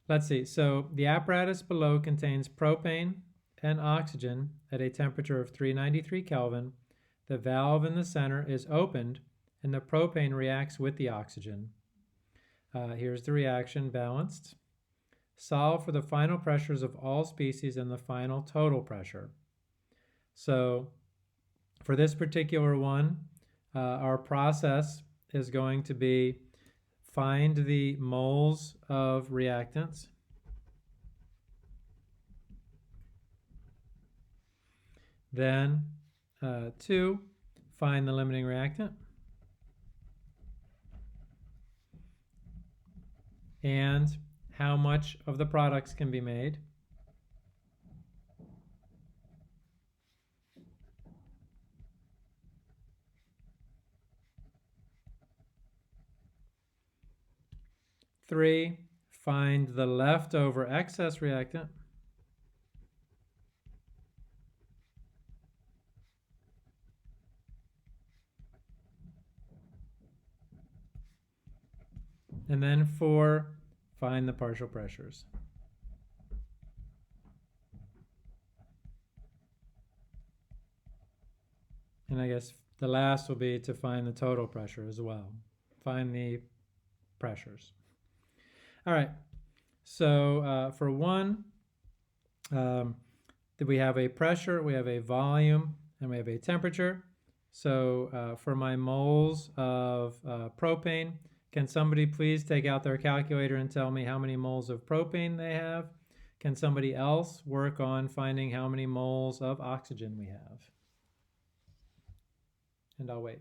let's see. So the apparatus below contains propane and oxygen at a temperature of 393 Kelvin. The valve in the center is opened and the propane reacts with the oxygen. Here's the reaction balanced. Solve for the final pressures of all species and the final total pressure. So for this particular one, our process is going to be find the moles of reactants. Then 2, find the limiting reactant. And how much of the products can be made. Three, find the leftover excess reactant. And then 4, find the partial pressures. And I guess the last will be to find the total pressure as well. Find the pressures. All right, so for 1, we have a pressure, we have a volume, and we have a temperature. So for my moles of propane, can somebody please take out their calculator and tell me how many moles of propane they have? Can somebody else work on finding how many moles of oxygen we have? And I'll wait.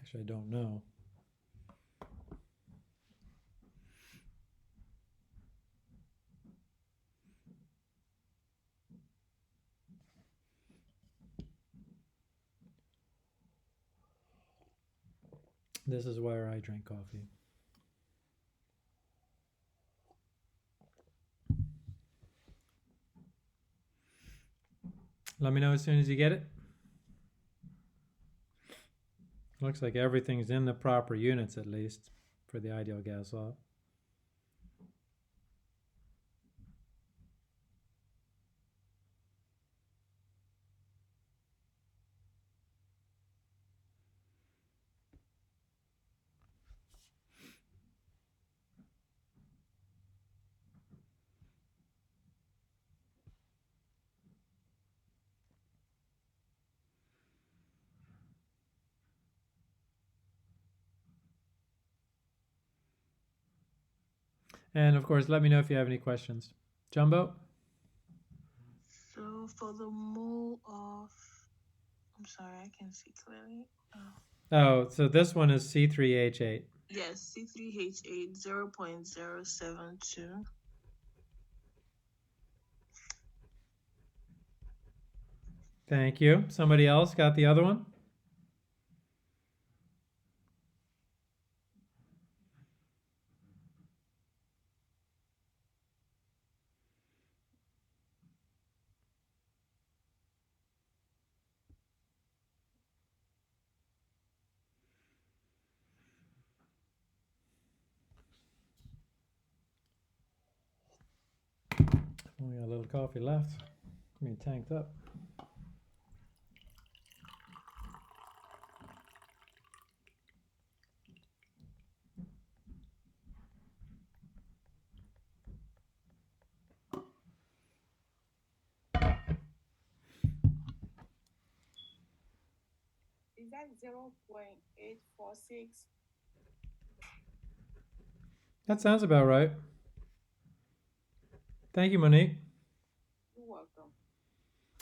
Actually, I don't know. This is where I drink coffee. Let me know as soon as you get it. Looks like everything's in the proper units, at least, for the ideal gas law. And of course, let me know if you have any questions. Jumbo? So for the mole of, I'm sorry, I can't see clearly. Oh, so this one is C3H8. Yes, C3H8, 0.072. Thank you. Somebody else got the other one? Only got a little coffee left. I mean, tanked up. Is that 0.846? That sounds about right. Thank you, Monique. You're welcome.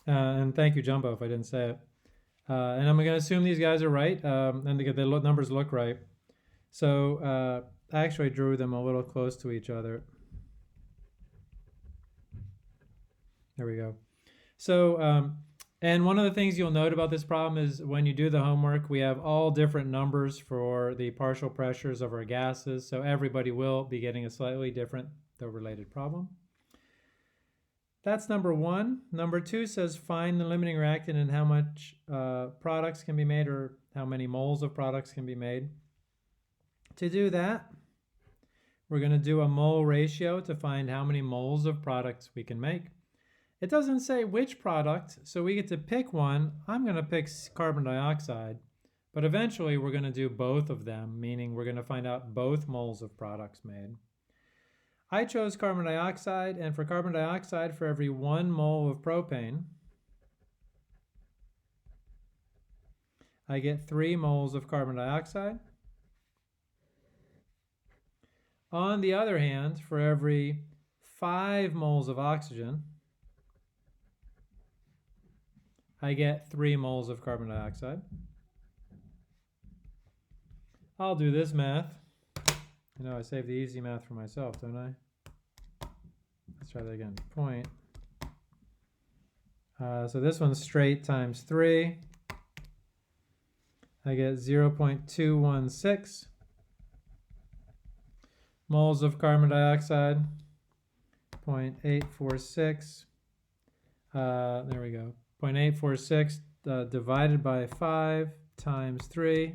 And thank you, Jumbo, if I didn't say it. And I'm going to assume these guys are right, and the numbers look right. So I actually drew them a little close to each other. There we go. So And one of the things you'll note about this problem is when you do the homework, we have all different numbers for the partial pressures of our gases, so everybody will be getting a slightly different, though related problem. That's number one. Number two says find the limiting reactant and how much products can be made, or how many moles of products can be made. To do that, we're going to do a mole ratio to find how many moles of products we can make. It doesn't say which product, so we get to pick one. I'm going to pick carbon dioxide, but eventually we're going to do both of them, meaning we're going to find out both moles of products made. I chose carbon dioxide, and for carbon dioxide, for every 1 mole of propane, I get 3 moles of carbon dioxide. On the other hand, for every 5 moles of oxygen, I get 3 moles of carbon dioxide. I'll do this math. You know, I saved the easy math for myself, don't I? Let's try that again. Point. So this one's straight times 3. I get 0.216 moles of carbon dioxide. 0.846. There we go. 0.846 divided by 5 times 3.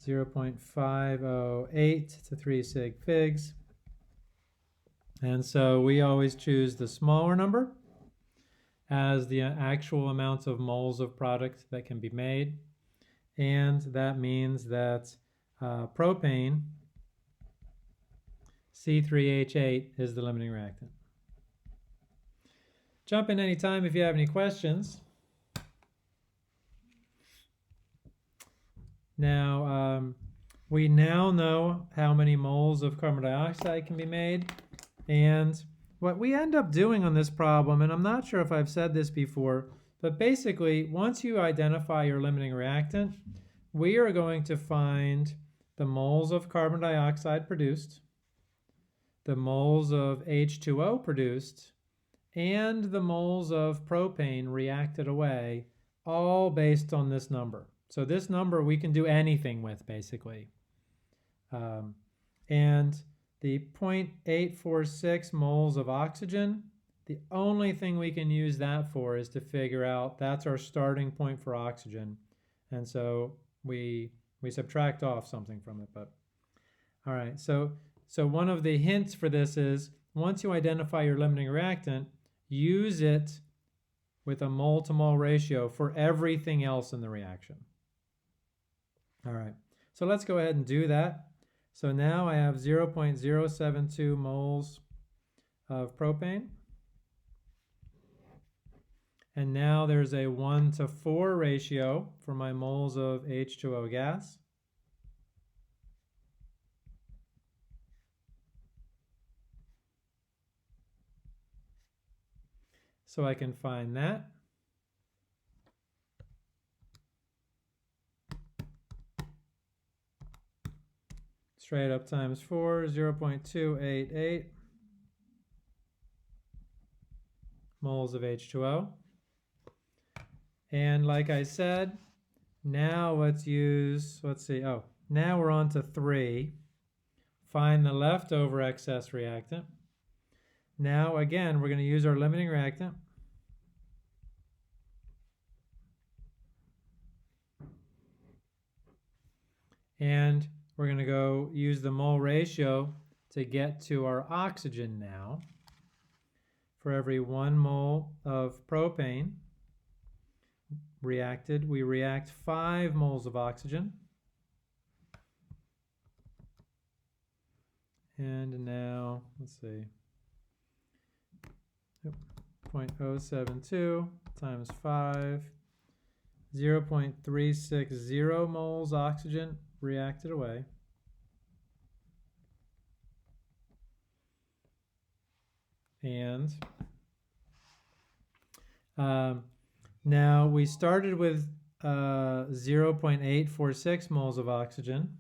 0.508 to 3 sig figs. And so we always choose the smaller number as the actual amount of moles of product that can be made. And that means that propane, C3H8, is the limiting reactant. Jump in anytime if you have any questions. Now, we now know how many moles of carbon dioxide can be made. And what we end up doing on this problem, and I'm not sure if I've said this before, but basically, once you identify your limiting reactant, we are going to find the moles of carbon dioxide produced, the moles of H2O produced, and the moles of propane reacted away, all based on this number. So this number we can do anything with, basically. And the 0.846 moles of oxygen, the only thing we can use that for is to figure out that's our starting point for oxygen. And so we subtract off something from it. But all right, so one of the hints for this is once you identify your limiting reactant, use it with a mole-to-mole ratio for everything else in the reaction. All right, so let's go ahead and do that. So now I have 0.072 moles of propane. And now there's a 1:4 ratio for my moles of H2O gas. So I can find that. Straight up times 4, 0.288 moles of H2O. And like I said, now let's see, now we're on to 3. Find the leftover excess reactant. Now again, we're going to use our limiting reactant. And we're going to go use the mole ratio to get to our oxygen now. For every 1 mole of propane reacted, we react 5 moles of oxygen. And now, let's see, 0.072 times 5, 0.360 moles oxygen reacted away. And now we started with 0.846 moles of oxygen.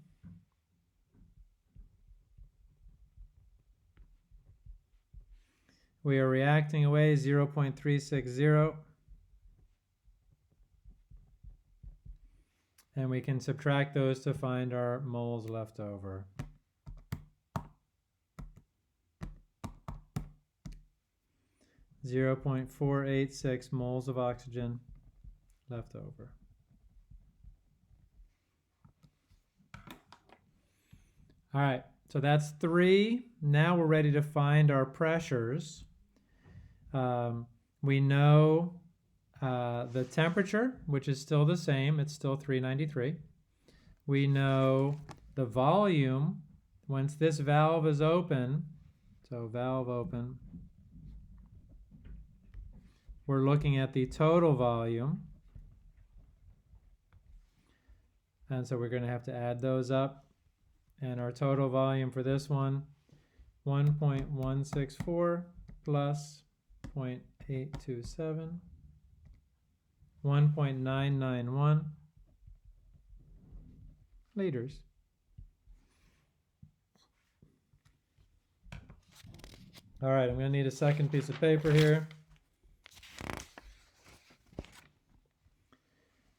We are reacting away 0.360. And we can subtract those to find our moles left over. .486 moles of oxygen left over. All right, so that's 3. Now we're ready to find our pressures. We know the temperature, which is still the same. It's still 393. We know the volume. Once this valve is open, so valve open, we're looking at the total volume. And so we're going to have to add those up. And our total volume for this one, 1.164 plus 0.827, 1.991 liters. All right, I'm going to need a second piece of paper here.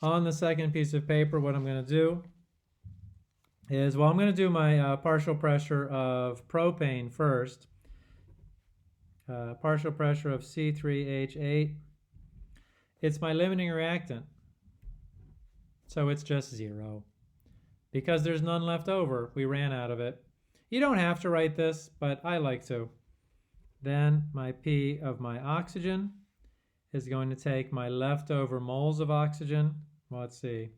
On the second piece of paper, what I'm going to do is, well, I'm going to do my partial pressure of propane first. Partial pressure of C3H8. It's my limiting reactant, so it's just 0. Because there's none left over, we ran out of it. You don't have to write this, but I like to. Then my P of my oxygen is going to take my leftover moles of oxygen. Well, let's see.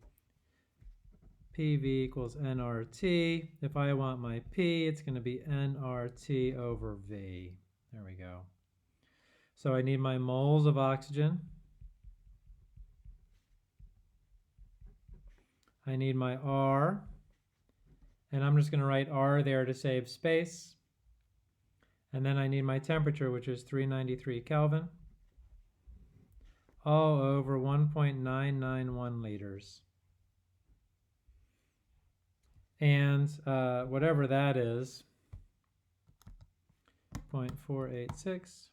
PV equals nRT. If I want my P, it's going to be nRT over V. There we go. So I need my moles of oxygen. I need my R. And I'm just going to write R there to save space. And then I need my temperature, which is 393 Kelvin. All over 1.991 liters. And whatever that is, 0.486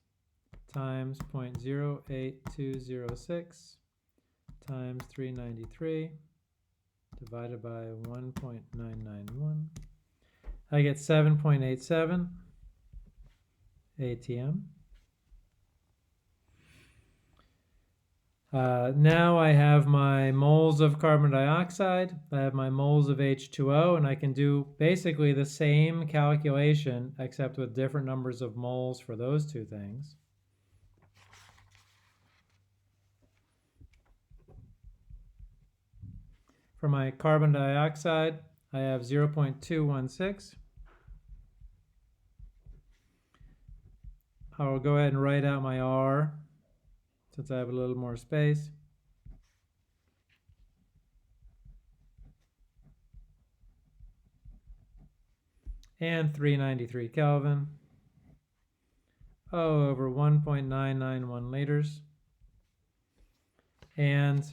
times 0.08206 times 393 divided by 1.991. I get 7.87 ATM. Now I have my moles of carbon dioxide, I have my moles of H2O, and I can do basically the same calculation except with different numbers of moles for those two things. For my carbon dioxide, I have 0.216. I'll go ahead and write out my R, since I have a little more space. And 393 Kelvin. O over 1.991 liters. And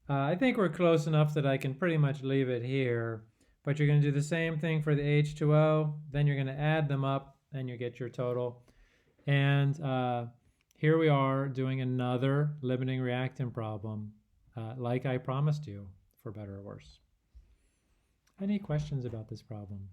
I think we're close enough that I can pretty much leave it here. But you're going to do the same thing for the H2O. Then you're going to add them up and you get your total. And here we are doing another limiting reactant problem, like I promised you, for better or worse. Any questions about this problem?